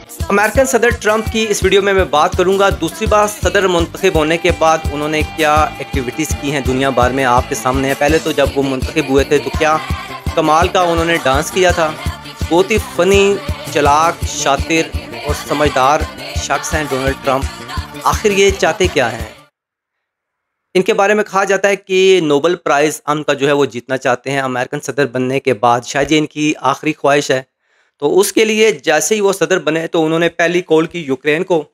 American सदर Trump की इस वीडियो में मैं बात करूंगा दूसरी बार सदर मुंतखब होने के बाद उन्होंने क्या एक्टिविटीज़ की हैं दुनिया भर में आपके सामने है। पहले तो जब वो मुंतखब हुए थे तो क्या कमाल का उन्होंने डांस किया था। बहुत ही फ़नी, चालाक, शातिर और समझदार शख्स हैं डोनाल्ड ट्रंप। आखिर ये चाहते क्या हैं? इनके बारे में कहा जाता है कि नोबेल प्राइज़ अमन का जो है वो जीतना चाहते हैं। अमेरिकन सदर बनने के बाद शायद ये इनकी आखिरी ख्वाहिश है। तो उसके लिए जैसे ही वो सदर बने तो उन्होंने पहली कॉल की यूक्रेन को,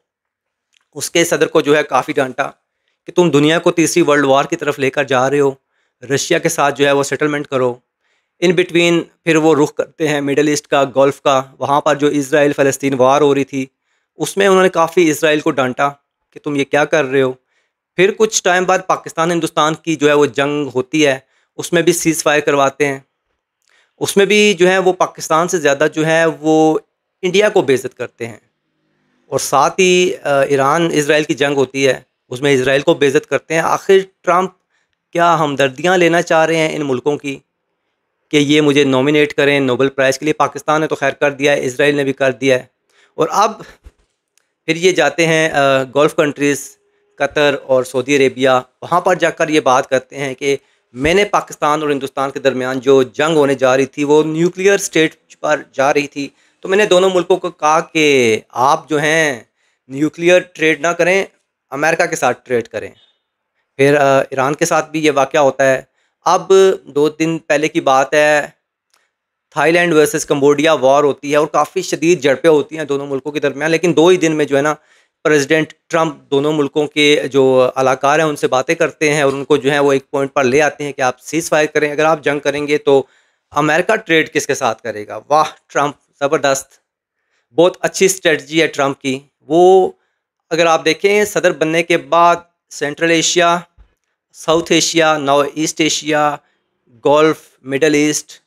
उसके सदर को जो है काफ़ी डांटा कि तुम दुनिया को तीसरी वर्ल्ड वॉर की तरफ लेकर जा रहे हो, रशिया के साथ जो है वो सेटलमेंट करो। इन बिटवीन फिर वो रुख करते हैं मिडल ईस्ट का, गल्फ़ का। वहाँ पर जो इसराइल फ़लस्तीन वार हो रही थी उसमें उन्होंने काफ़ी इसराइल को डांटा कि तुम ये क्या कर रहे हो। फिर कुछ टाइम बाद पाकिस्तान हिंदुस्तान की जो है वो जंग होती है, उसमें भी सीज़ फायर करवाते हैं। उसमें भी जो है वो पाकिस्तान से ज़्यादा जो है वो इंडिया को बेइज़्ज़त करते हैं। और साथ ही ईरान इज़राइल की जंग होती है, उसमें इज़राइल को बेइज़्ज़त करते हैं। आखिर ट्रंप क्या हमदर्दियाँ लेना चाह रहे हैं इन मुल्कों की कि ये मुझे नॉमिनेट करें नोबेल प्राइज़ के लिए? पाकिस्तान ने तो खैर कर दिया है, इज़राइल ने भी कर दिया है। और अब फिर ये जाते हैं गल्फ़ कंट्रीज़, कतर और सऊदी अरेबिया। वहाँ पर जाकर ये बात करते हैं कि मैंने पाकिस्तान और हिंदुस्तान के दरमियान जो जंग होने जा रही थी वो न्यूक्लियर स्टेट पर जा रही थी, तो मैंने दोनों मुल्कों को कहा कि आप जो हैं न्यूक्लियर ट्रेड ना करें, अमेरिका के साथ ट्रेड करें। फिर ईरान के साथ भी ये वाक़या होता है। अब 2 दिन पहले की बात है, थाईलैंड वर्सेस कंबोडिया वॉर होती है और काफ़ी शदीद झड़पें होती हैं दोनों मुल्कों के दरमियान। लेकिन 2 ही दिन में जो है ना, प्रेसिडेंट ट्रंप दोनों मुल्कों के जो अलाकार हैं उनसे बातें करते हैं और उनको जो है वो एक पॉइंट पर ले आते हैं कि आप सीज़ फायर करें। अगर आप जंग करेंगे तो अमेरिका ट्रेड किसके साथ करेगा? वाह! ट्रंप ज़बरदस्त, बहुत अच्छी स्ट्रेटजी है ट्रंप की। वो अगर आप देखें सदर बनने के बाद central Asia, south Asia, now east Asia, gulf, middle east,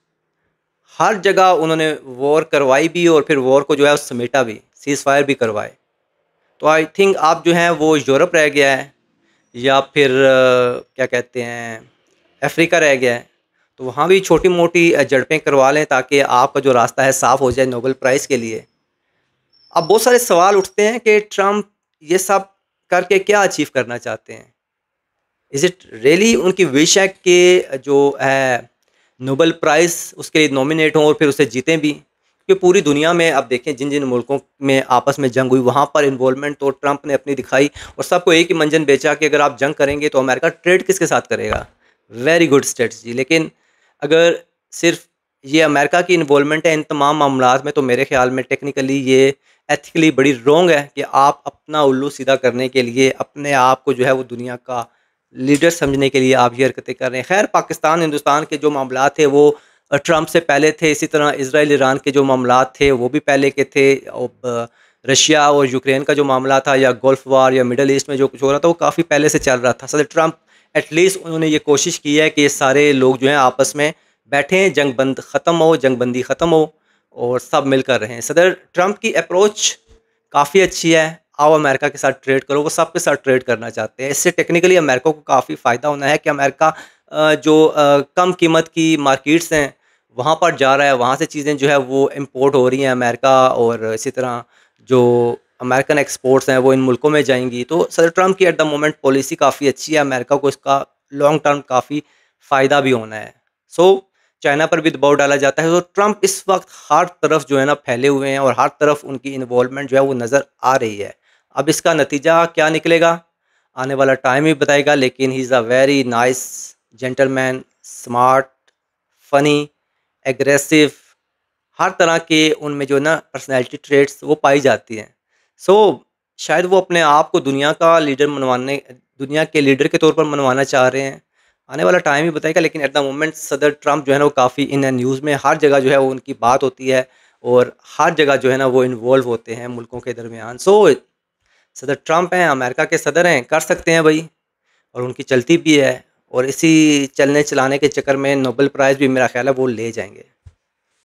हर जगह उन्होंने वॉर करवाई भी और फिर वॉर को जो है समेटा भी, सीज़ फायर भी करवाए। तो आई थिंक आप जो हैं वो यूरोप रह गया है या फिर क्या कहते हैं अफ्रीका रह गया है, तो वहाँ भी छोटी-मोटी झड़पें करवा लें ताकि आपका जो रास्ता है साफ़ हो जाए नोबेल प्राइज़ के लिए। अब बहुत सारे सवाल उठते हैं कि ट्रंप ये सब करके क्या अचीव करना चाहते हैं? इज़ इट रियली उनकी विश है कि जो है नोबेल प्राइज़ उसके लिए नॉमिनेट हों और फिर उसे जीतें भी? क्योंकि पूरी दुनिया में आप देखें जिन-जिन मुल्कों में आपस में जंग हुई वहाँ पर इन्वॉल्वमेंट तो ट्रंप ने अपनी दिखाई और सबको एक ही मंजन बेचा कि अगर आप जंग करेंगे तो अमेरिका ट्रेड किसके साथ करेगा? Very good strategy. लेकिन अगर सिर्फ़ ये अमेरिका की इन्वॉल्वमेंट है इन तमाम मामलात में, तो मेरे ख़्याल में टेक्निकली ये एथिकली बड़ी रॉन्ग है कि आप अपना उल्लू सीधा करने के लिए अपने आप को जो है वो दुनिया का लीडर समझने के लिए आप ये हरकतें कर रहे हैं। ख़ैर पाकिस्तान हिंदुस्तान के जो मामलात थे वो ट्रंप से पहले थे, इसी तरह इज़राइल ईरान के जो मामलात थे वो भी पहले के थे। रशिया और यूक्रेन का जो मामला था या गल्फ़ वॉर या मिडल ईस्ट में जो कुछ हो रहा था वो काफ़ी पहले से चल रहा था। सदर ट्रंप एटलीस्ट उन्होंने ये कोशिश की है कि ये सारे लोग जो हैं आपस में बैठें, जंग बंद ख़त्म हो, जंगबंदी ख़त्म हो और सब मिलकर रहें। सदर ट्रंप की अप्रोच काफ़ी अच्छी है, आओ अमेरिका के साथ ट्रेड करो, वो सब के साथ ट्रेड करना चाहते हैं। इससे टेक्निकली अमेरिका को काफ़ी फ़ायदा होना है कि अमेरिका जो कम कीमत की मार्केट्स हैं वहाँ पर जा रहा है, वहाँ से चीज़ें जो है वो इम्पोर्ट हो रही हैं अमेरिका, और इसी तरह जो अमेरिकन एक्सपोर्ट्स हैं वो इन मुल्कों में जाएंगी। तो सदर ट्रंप की एट द मोमेंट पॉलिसी काफ़ी अच्छी है, अमेरिका को इसका लॉन्ग टर्म काफ़ी फ़ायदा भी होना है। सो चाइना पर भी दबाव डाला जाता है। तो ट्रंप इस वक्त हर तरफ जो है ना फैले हुए हैं और हर तरफ उनकी इन्वॉल्वमेंट जो है वो नज़र आ रही है। अब इसका नतीजा क्या निकलेगा आने वाला टाइम ही बताएगा। लेकिन he is a very nice gentleman, smart, funny, aggressive, हर तरह के उनमें जो ना पर्सनैलिटी ट्रेट्स वो पाई जाती हैं। सो शायद वो अपने आप को दुनिया के लीडर के तौर पर मनवाना चाह रहे हैं। आने वाला टाइम ही बताएगा। लेकिन एट द मोमेंट सदर ट्रंप जो है ना वो काफ़ी इन न्यूज़ में हर जगह जो है वो उनकी बात होती है और हर जगह जो है ना वो इन्वॉल्व होते हैं मुल्कों के दरमियान। सो सदर ट्रंप हैं, अमेरिका के सदर हैं, कर सकते हैं भाई, और उनकी चलती भी है। और इसी चलने चलाने के चक्कर में नोबेल प्राइज़ भी मेरा ख़्याल है वो ले जाएँगे।